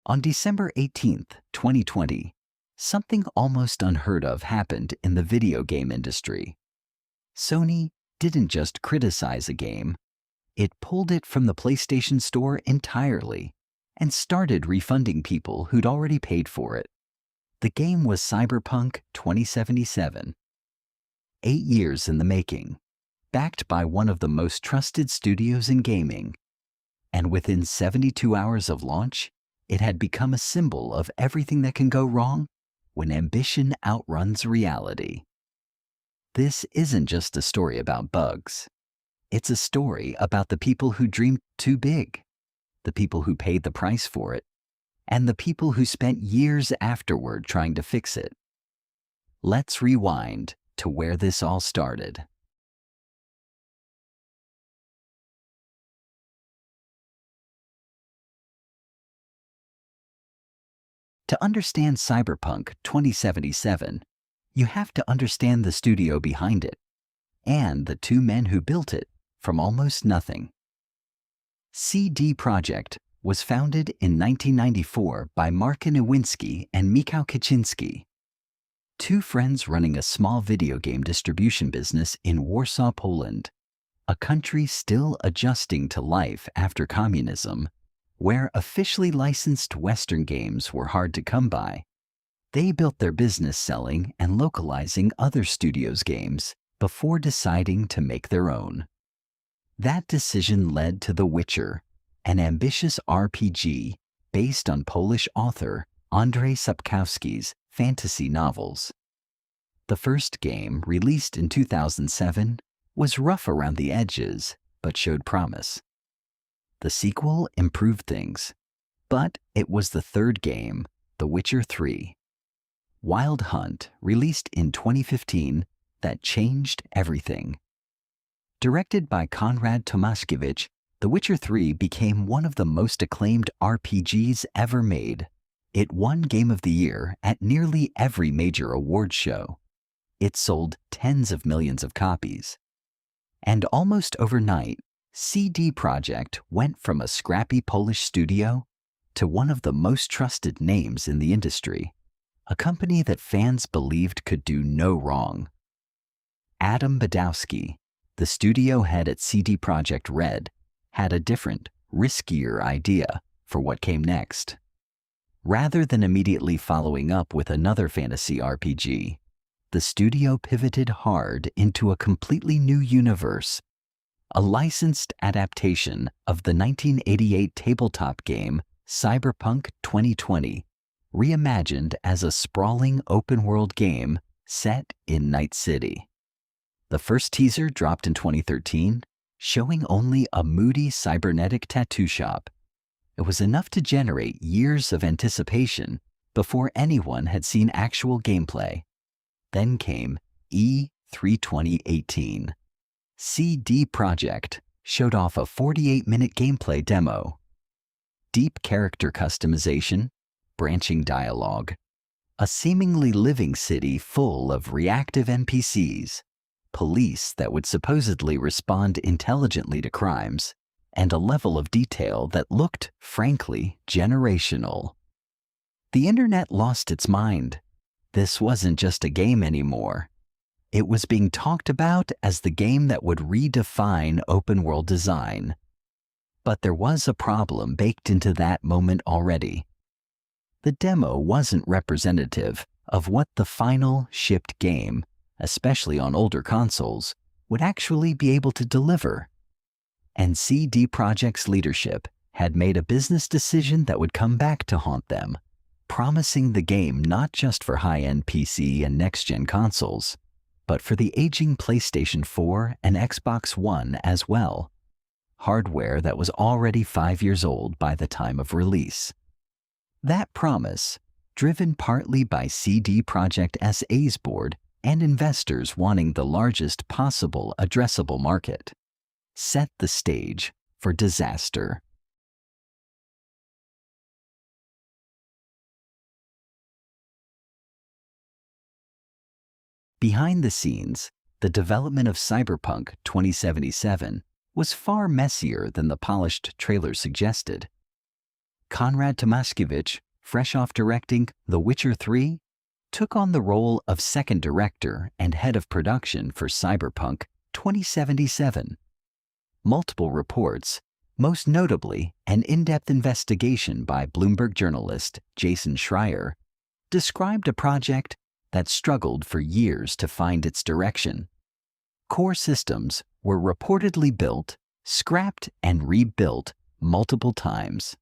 On December 18th, 2020, something almost unheard of happened in the video game industry. Sony didn't just criticize a game, it pulled it from the PlayStation Store entirely and started refunding people who'd already paid for it. The game was Cyberpunk 2077. 8 years in the making, backed by one of the most trusted studios in gaming. And within 72 hours of launch, it had become a symbol of everything that can go wrong when ambition outruns reality. This isn't just a story about bugs. It's a story about the people who dreamed too big, the people who paid the price for it, and the people who spent years afterward trying to fix it. Let's rewind to where this all started. To understand Cyberpunk 2077, you have to understand the studio behind it and the two men who built it from almost nothing. CD Projekt was founded in 1994 by Marcin Iwinski and Michał Kaczynski, two friends running a small video game distribution business in Warsaw, Poland, a country still adjusting to life after communism, where officially licensed Western games were hard to come by. They built their business selling and localizing other studios' games before deciding to make their own. That decision led to The Witcher, an ambitious RPG based on Polish author Andrzej Sapkowski's fantasy novels. The first game, released in 2007, was rough around the edges but showed promise. The sequel improved things, but it was the third game, The Witcher 3, Wild Hunt, released in 2015, that changed everything. Directed by Konrad Tomaszkiewicz, The Witcher 3 became one of the most acclaimed RPGs ever made. It won Game of the Year at nearly every major award show. It sold tens of millions of copies. And almost overnight, CD Projekt went from a scrappy Polish studio to one of the most trusted names in the industry, a company that fans believed could do no wrong. Adam Badowski, the studio head at CD Projekt Red, had a different, riskier idea for what came next. Rather than immediately following up with another fantasy RPG, the studio pivoted hard into a completely new universe, a licensed adaptation of the 1988 tabletop game Cyberpunk 2020, reimagined as a sprawling open-world game set in Night City. The first teaser dropped in 2013, showing only a moody cybernetic tattoo shop. It was enough to generate years of anticipation before anyone had seen actual gameplay. Then came E3 2018. CD Projekt showed off a 48-minute gameplay demo. Deep character customization, branching dialogue, a seemingly living city full of reactive NPCs, police that would supposedly respond intelligently to crimes, and a level of detail that looked, frankly, generational. The internet lost its mind. This wasn't just a game anymore. It was being talked about as the game that would redefine open-world design. But there was a problem baked into that moment already. The demo wasn't representative of what the final shipped game, especially on older consoles, would actually be able to deliver. And CD Projekt's leadership had made a business decision that would come back to haunt them, promising the game not just for high-end PC and next-gen consoles, but for the aging PlayStation 4 and Xbox One as well, hardware that was already 5 years old by the time of release. That promise, driven partly by CD Projekt SA's board and investors wanting the largest possible addressable market, set the stage for disaster. Behind the scenes, the development of Cyberpunk 2077 was far messier than the polished trailer suggested. Konrad Tomaskiewicz, fresh off directing The Witcher 3, took on the role of second director and head of production for Cyberpunk 2077. Multiple reports, most notably an in-depth investigation by Bloomberg journalist Jason Schreier, described a project that struggled for years to find its direction. Core systems were reportedly built, scrapped, and rebuilt multiple times.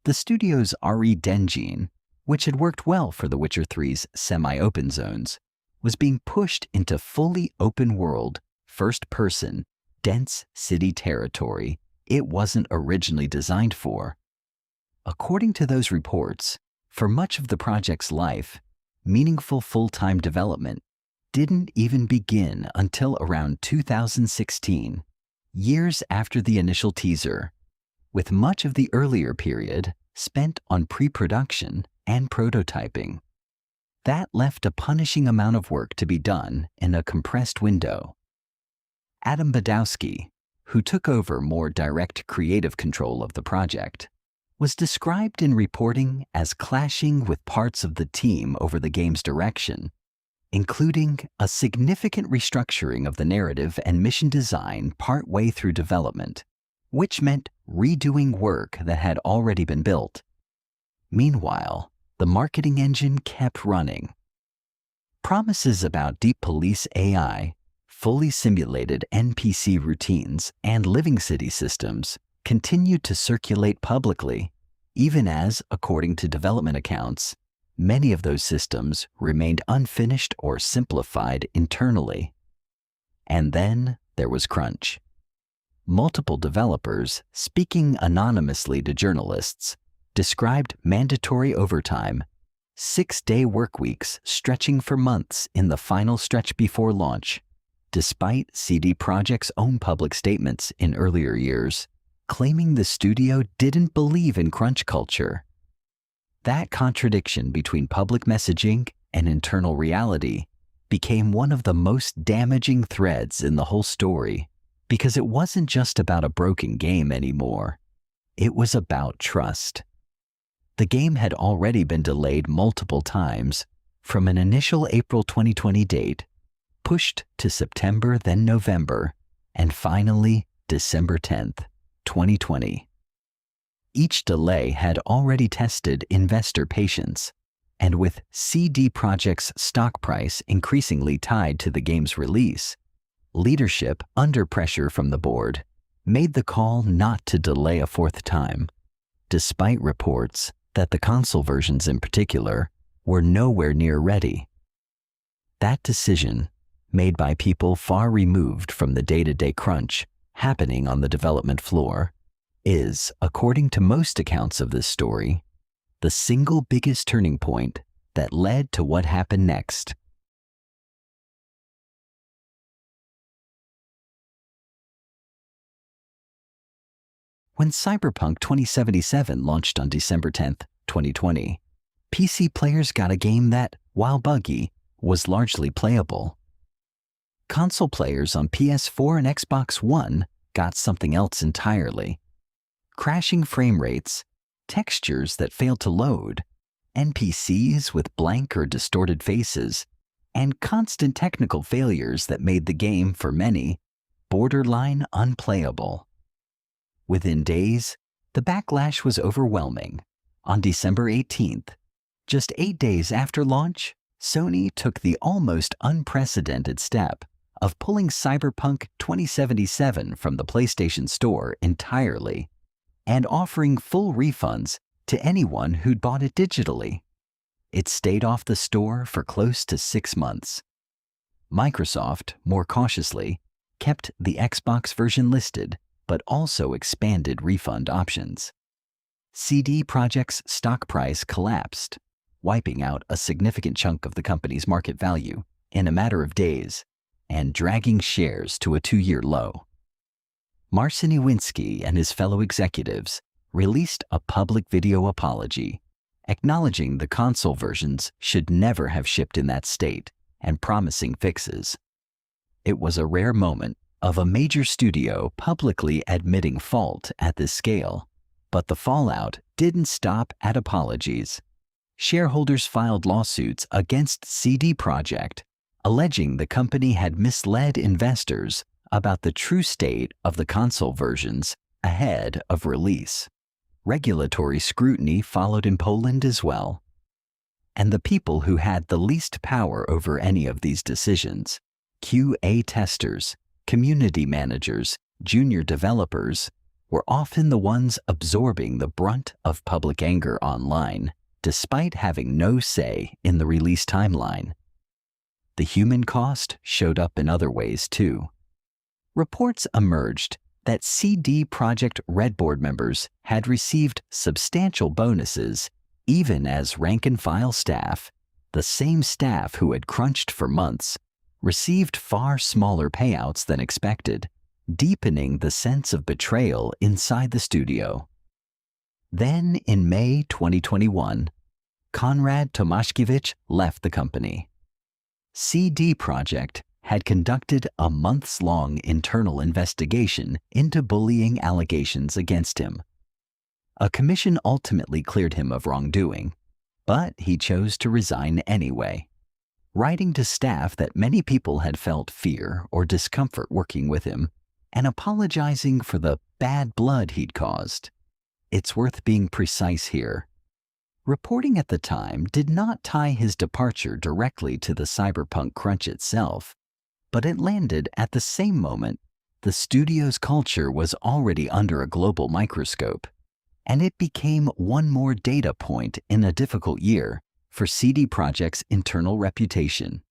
The studio's RE Engine, which had worked well for The Witcher 3's semi-open zones, was being pushed into fully open-world, first-person, dense city territory it wasn't originally designed for. According to those reports, for much of the project's life, meaningful full-time development didn't even begin until around 2016, years after the initial teaser, with much of the earlier period spent on pre-production and prototyping. That left a punishing amount of work to be done in a compressed window. Adam Badowski, who took over more direct creative control of the project, was described in reporting as clashing with parts of the team over the game's direction, including a significant restructuring of the narrative and mission design partway through development, which meant redoing work that had already been built. Meanwhile, the marketing engine kept running. Promises about deep police AI, fully simulated NPC routines, and living city systems continued to circulate publicly, even as, according to development accounts, many of those systems remained unfinished or simplified internally. And then there was crunch. Multiple developers, speaking anonymously to journalists, described mandatory overtime, 6-day work weeks stretching for months in the final stretch before launch, despite CD Projekt's own public statements in earlier years, claiming the studio didn't believe in crunch culture. That contradiction between public messaging and internal reality became one of the most damaging threads in the whole story, because it wasn't just about a broken game anymore. It was about trust. The game had already been delayed multiple times, from an initial April 2020 date, pushed to September, then November, and finally December 10th, 2020. Each delay had already tested investor patience, and with CD Projekt's stock price increasingly tied to the game's release, leadership, under pressure from the board, made the call not to delay a fourth time, despite reports that the console versions in particular were nowhere near ready. That decision, made by people far removed from the day-to-day crunch happening on the development floor, is, according to most accounts of this story, the single biggest turning point that led to what happened next. When Cyberpunk 2077 launched on December 10, 2020, PC players got a game that, while buggy, was largely playable. Console players on PS4 and Xbox One got something else entirely. Crashing frame rates, textures that failed to load, NPCs with blank or distorted faces, and constant technical failures that made the game, for many, borderline unplayable. Within days, the backlash was overwhelming. On December 18th, just 8 days after launch, Sony took the almost unprecedented step of pulling Cyberpunk 2077 from the PlayStation Store entirely and offering full refunds to anyone who'd bought it digitally. It stayed off the store for close to 6 months. Microsoft, more cautiously, kept the Xbox version listed, but also expanded refund options. CD Projekt's stock price collapsed, wiping out a significant chunk of the company's market value in a matter of days and dragging shares to a 2-year low. Marcin Iwinski and his fellow executives released a public video apology, acknowledging the console versions should never have shipped in that state and promising fixes. It was a rare moment of a major studio publicly admitting fault at this scale, but the fallout didn't stop at apologies. Shareholders filed lawsuits against CD Projekt, alleging the company had misled investors about the true state of the console versions ahead of release. Regulatory scrutiny followed in Poland as well. And the people who had the least power over any of these decisions, QA testers, community managers, junior developers, were often the ones absorbing the brunt of public anger online, despite having no say in the release timeline. The human cost showed up in other ways too. Reports emerged that CD Projekt Red board members had received substantial bonuses even as rank-and-file staff, the same staff who had crunched for months, received far smaller payouts than expected, deepening the sense of betrayal inside the studio. Then, in May 2021, Konrad Tomaszkiewicz left the company. CD Projekt had conducted a months-long internal investigation into bullying allegations against him. A commission ultimately cleared him of wrongdoing, but he chose to resign anyway, writing to staff that many people had felt fear or discomfort working with him, and apologizing for the bad blood he'd caused. It's worth being precise here. Reporting at the time did not tie his departure directly to the Cyberpunk crunch itself, but it landed at the same moment the studio's culture was already under a global microscope, and it became one more data point in a difficult year for CD Projekt's internal reputation.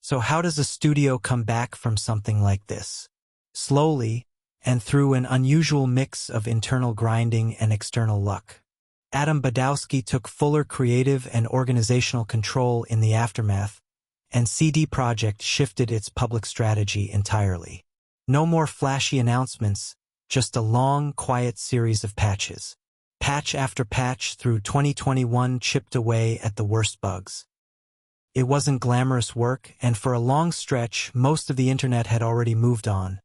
So how does a studio come back from something like this? Slowly, and through an unusual mix of internal grinding and external luck. Adam Badowski took fuller creative and organizational control in the aftermath, and CD Projekt shifted its public strategy entirely. No more flashy announcements, just a long, quiet series of patches. Patch after patch through 2021 chipped away at the worst bugs. It wasn't glamorous work, and for a long stretch, most of the internet had already moved on,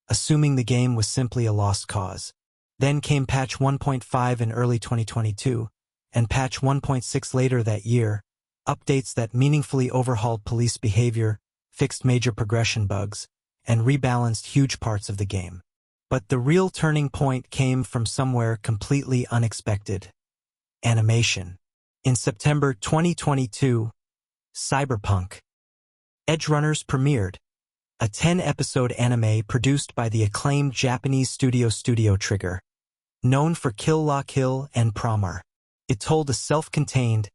assuming the game was simply a lost cause. Then came patch 1.5 in early 2022, and patch 1.6 later that year, updates that meaningfully overhauled police behavior, fixed major progression bugs, and rebalanced huge parts of the game. But the real turning point came from somewhere completely unexpected. Animation. In September 2022, Cyberpunk Edgerunners premiered, a 10-episode anime produced by the acclaimed Japanese studio Studio Trigger, known for Kill la Kill and Promare. It told a self-contained,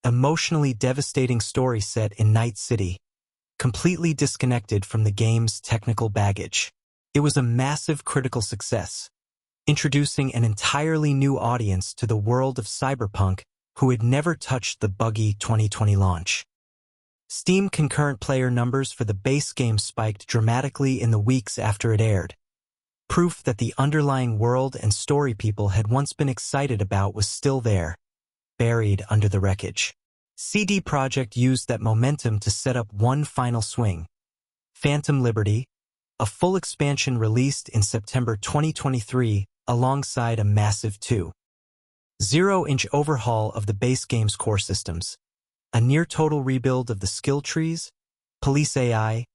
emotionally devastating story set in Night City, completely disconnected from the game's technical baggage. It was a massive critical success, introducing an entirely new audience to the world of Cyberpunk who had never touched the buggy 2020 launch. Steam concurrent player numbers for the base game spiked dramatically in the weeks after it aired. Proof that the underlying world and story people had once been excited about was still there, buried under the wreckage. CD Projekt used that momentum to set up one final swing. Phantom Liberty, a full expansion released in September 2023 alongside a massive 2.0-inch overhaul of the base game's core systems, a near-total rebuild of the skill trees, police AI,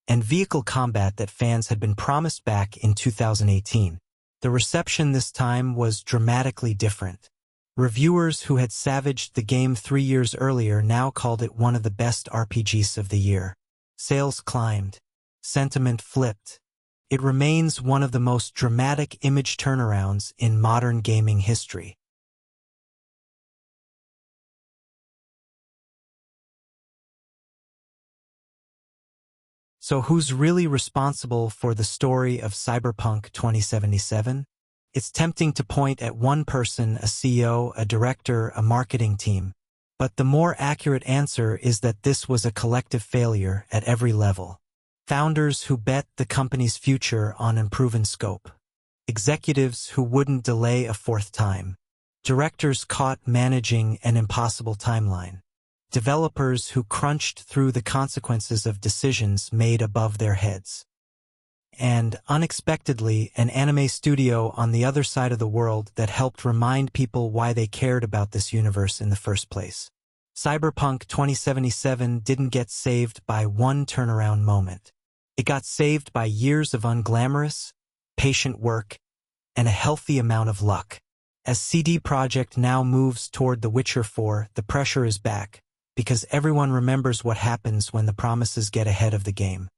and vehicle combat that fans had been promised back in 2018. The reception this time was dramatically different. Reviewers who had savaged the game 3 years earlier now called it one of the best RPGs of the year. Sales climbed. Sentiment flipped. It remains one of the most dramatic image turnarounds in modern gaming history. So who's really responsible for the story of Cyberpunk 2077? It's tempting to point at one person, a CEO, a director, a marketing team. But the more accurate answer is that this was a collective failure at every level. Founders who bet the company's future on unproven scope. Executives who wouldn't delay a fourth time. Directors caught managing an impossible timeline. developers who crunched through the consequences of decisions made above their heads. And, unexpectedly, an anime studio on the other side of the world that helped remind people why they cared about this universe in the first place. Cyberpunk 2077 didn't get saved by one turnaround moment. It got saved by years of unglamorous, patient work, and a healthy amount of luck. As CD Projekt now moves toward The Witcher 4, the pressure is back, because everyone remembers what happens when the promises get ahead of the game.